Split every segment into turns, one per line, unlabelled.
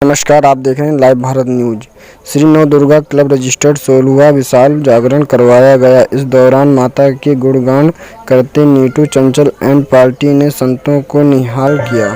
नमस्कार, आप देख रहे हैं live Bharat news. Shri Navdurga club registered 16वां विशाल जागरण करवाया गया। इस दौरान माता के गुणगान करते नीटू चंचल एंड पार्टी ने संतों को निहाल किया।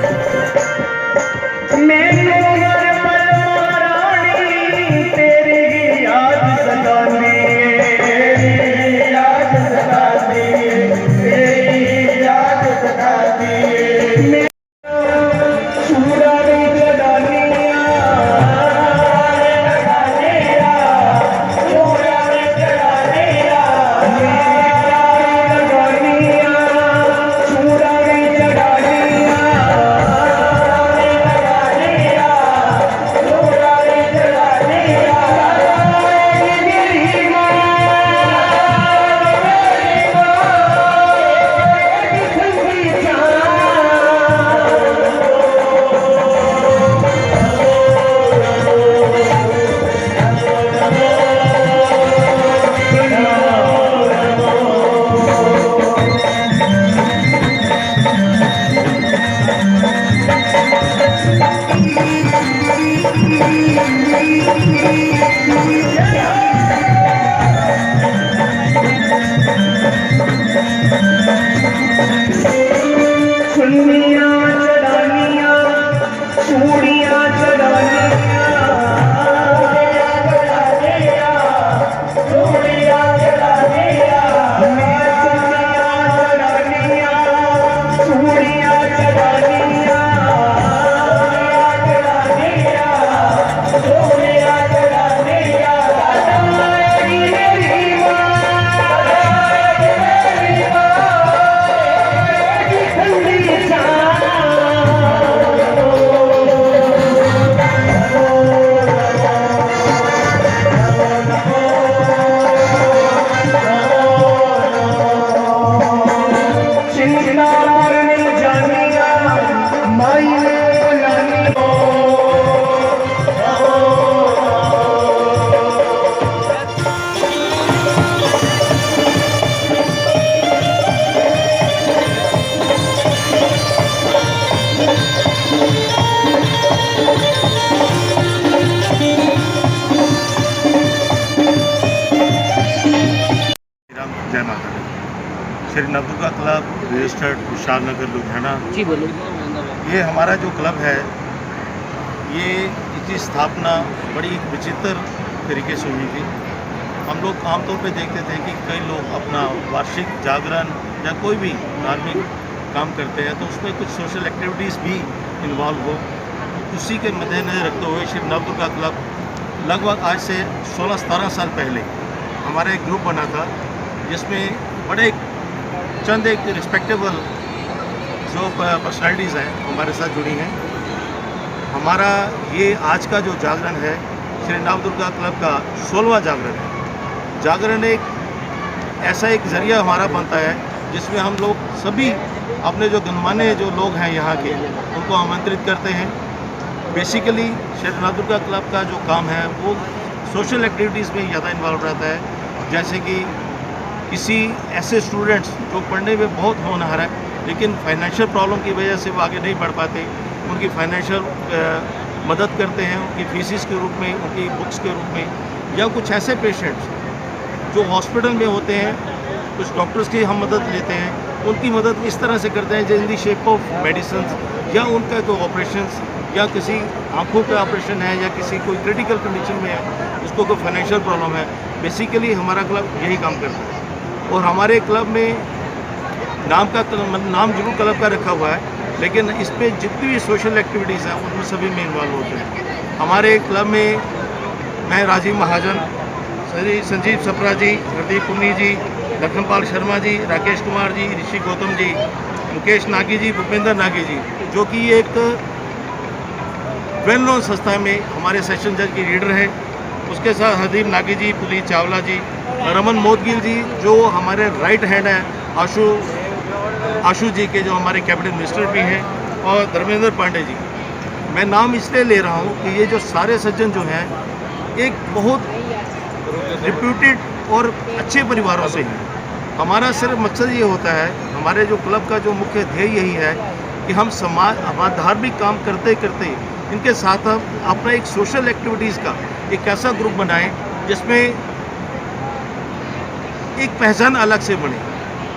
जय माता दी। श्री नवदुर्गा क्लब रजिस्टर्ड विशाल नगर लुधियाना
जी बोलो।
ये हमारा जो क्लब है, ये इसकी स्थापना बड़ी विचित्र तरीके से हुई थी। हम लोग आमतौर पे देखते थे कि कई लोग अपना वार्षिक जागरण या कोई भी धार्मिक काम करते हैं तो उसमें कुछ सोशल एक्टिविटीज़ भी इन्वॉल्व हो। उसी के मद्देनजर रखते हुए श्री नवदुर्गा क्लब लगभग आज से 16-17 साल पहले हमारा एक ग्रुप बना था, जिसमें बड़े चंद एक रिस्पेक्टेबल जो पर्सनालिटीज़ हैं हमारे साथ जुड़ी हैं। हमारा ये आज का जो जागरण है श्री नवदुर्गा क्लब का 16वां जागरण है। जागरण एक ऐसा एक ज़रिया हमारा बनता है जिसमें हम लोग सभी अपने जो गणमान्य जो लोग हैं यहाँ के उनको आमंत्रित करते हैं। बेसिकली श्री नवदुर्गा क्लब का जो काम है वो सोशल एक्टिविटीज़ में ज़्यादा इन्वॉल्व रहता है। जैसे कि किसी ऐसे स्टूडेंट्स जो पढ़ने में बहुत होनहार है लेकिन फाइनेंशियल प्रॉब्लम की वजह से वो आगे नहीं पढ़ पाते, उनकी फाइनेंशियल मदद करते हैं, उनकी फीसिस के रूप में, उनकी बुक्स के रूप में। या कुछ ऐसे पेशेंट्स जो हॉस्पिटल में होते हैं, कुछ डॉक्टर्स की हम मदद लेते हैं, उनकी मदद इस तरह से करते हैं जो इन दी शेप ऑफ मेडिसिन, या उनका कोई ऑपरेशंस या किसी आँखों का ऑपरेशन है या किसी कोई क्रिटिकल कंडीशन में है, उसको कोई फाइनेंशियल प्रॉब्लम है। बेसिकली हमारा क्लब यही काम करता है। और हमारे क्लब में नाम जरूर क्लब का रखा हुआ है, लेकिन इस पर जितनी भी सोशल एक्टिविटीज़ हैं उनमें सभी में इन्वॉल्व होते हैं। हमारे क्लब में मैं राजीव महाजन, संजीव सप्रा जी, प्रदीप पुन्नी जी, लखनपाल शर्मा जी, राकेश कुमार जी, ऋषि गौतम जी, मुकेश नागी जी, भूपेंद्र नागी जी, जो कि एक वेल नोन संस्था में हमारे सेशन जज की लीडर है। उसके साथ हरदीप नागी जी, पुनीत चावला जी, रमन मोदगिल जी जो हमारे राइट हैंड हैं, आशु जी के जो हमारे कैबिनेट मिनिस्टर भी हैं, और धर्मेंद्र पांडे जी। मैं नाम इसलिए ले रहा हूँ कि ये जो सारे सज्जन जो हैं एक बहुत रिप्यूटेड और अच्छे परिवारों से हैं। हमारा सिर्फ मकसद ये होता है, हमारे जो क्लब का जो मुख्य ध्येय यही है कि हम समाज हमारा धार्मिक काम करते करते इनके साथ हम अपना एक सोशल एक्टिविटीज़ का एक ऐसा ग्रुप बनाएं जिसमें एक पहचान अलग से बने।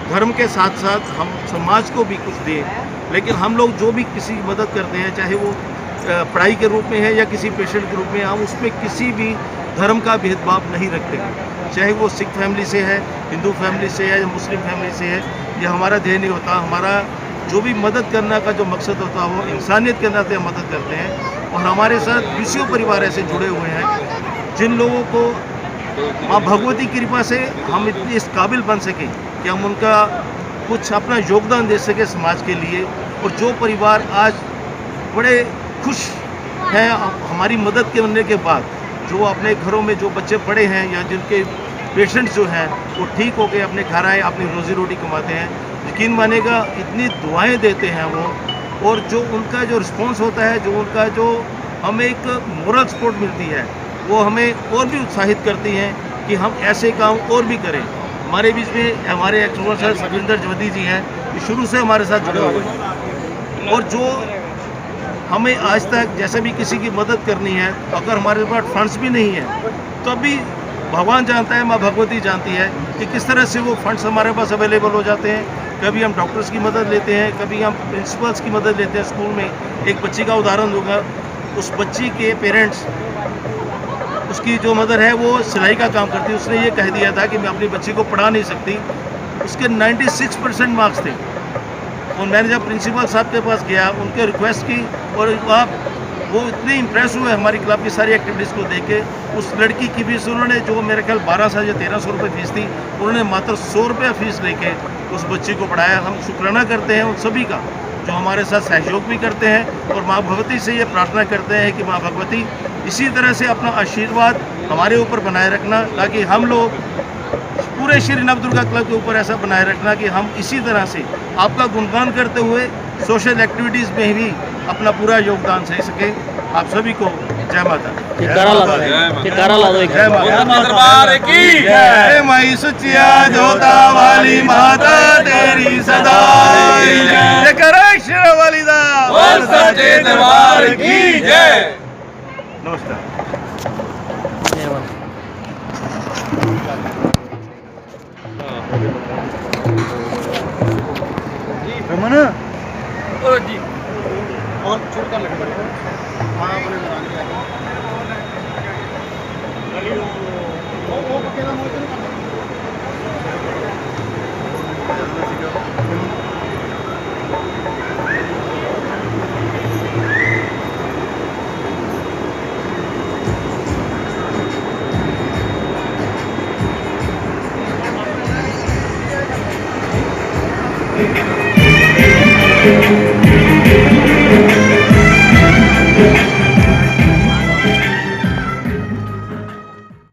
धर्म के साथ साथ हम समाज को भी कुछ दें, लेकिन हम लोग जो भी किसी की मदद करते हैं, चाहे वो पढ़ाई के रूप में है या किसी पेशेंट के रूप में, हम उसमें किसी भी धर्म का भेदभाव नहीं रखते हैं। चाहे वो सिख फैमिली से है, हिंदू फैमिली से है या मुस्लिम फैमिली से है, ये हमारा ध्येय नहीं होता। हमारा जो भी मदद करने का जो मकसद होता है वो इंसानियत के नाते हम मदद करते हैं। और हमारे साथ बीसियों परिवार ऐसे जुड़े हुए हैं जिन लोगों को माँ भगवती की कृपा से हम इतने इस काबिल बन सकें कि हम उनका कुछ अपना योगदान दे सकें समाज के लिए। और जो परिवार आज बड़े खुश हैं हमारी मदद करने के बाद, जो अपने घरों में जो बच्चे पड़े हैं या जिनके पेशेंट्स जो हैं वो ठीक होकर अपने घर आए, अपनी रोज़ी रोटी कमाते हैं, यकीन मानेगा इतनी दुआएं देते हैं वो। और जो उनका जो रिस्पॉन्स होता है, जो उनका जो हमें एक मोरल सपोर्ट मिलती है, वो हमें और भी उत्साहित करती हैं कि हम ऐसे काम और भी करें। हमारे बीच में हमारे एक्सपर्ट सर सविंदर ज्योति जी हैं, ये शुरू से हमारे साथ जुड़े हुए हैं। और जो हमें आज तक जैसे भी किसी की मदद करनी है, अगर हमारे पास फंड्स भी नहीं है तो भी भगवान जानता है, माँ भगवती जानती है कि किस तरह से वो फंड्स हमारे पास अवेलेबल हो जाते हैं। कभी हम डॉक्टर्स की मदद लेते हैं, कभी हम प्रिंसिपल्स की मदद लेते हैं। स्कूल में एक बच्ची का उदाहरण दूंगा, उस बच्ची के पेरेंट्स, उसकी जो मदर है वो सिलाई का काम करती है, उसने ये कह दिया था कि मैं अपनी बच्ची को पढ़ा नहीं सकती। उसके 96% मार्क्स थे। और मैंने जब प्रिंसिपल साहब के पास गया, उनके रिक्वेस्ट की, और वो इतने इम्प्रेस हुए हमारी क्लब की सारी एक्टिविटीज़ को देख के। उस लड़की की फीस उन्होंने, जो मेरे ख्याल 1200 या 1300 रुपये फीस थी, उन्होंने मात्र 100 रुपया फीस लेके उस बच्ची को पढ़ाया। हम शुक्राना करते हैं उन सभी का जो हमारे साथ सहयोग भी करते हैं, और माँ भगवती से ये प्रार्थना करते हैं कि माँ भगवती इसी तरह से अपना आशीर्वाद हमारे ऊपर बनाए रखना, ताकि हम लोग पूरे श्री नवदुर्गा क्लब के ऊपर ऐसा बनाए रखना कि हम इसी तरह से आपका गुणगान करते हुए सोशल एक्टिविटीज़ में भी अपना पूरा योगदान दे सके। आप सभी को जय माता दी। जय माता
दरबार की
जय। माई सुचिया जोता वाली माता तेरी सदा जय। करेश्वर वाली दा
बोल सच्चे दरबार की जय।
नमस्कार।
धन्यवाद।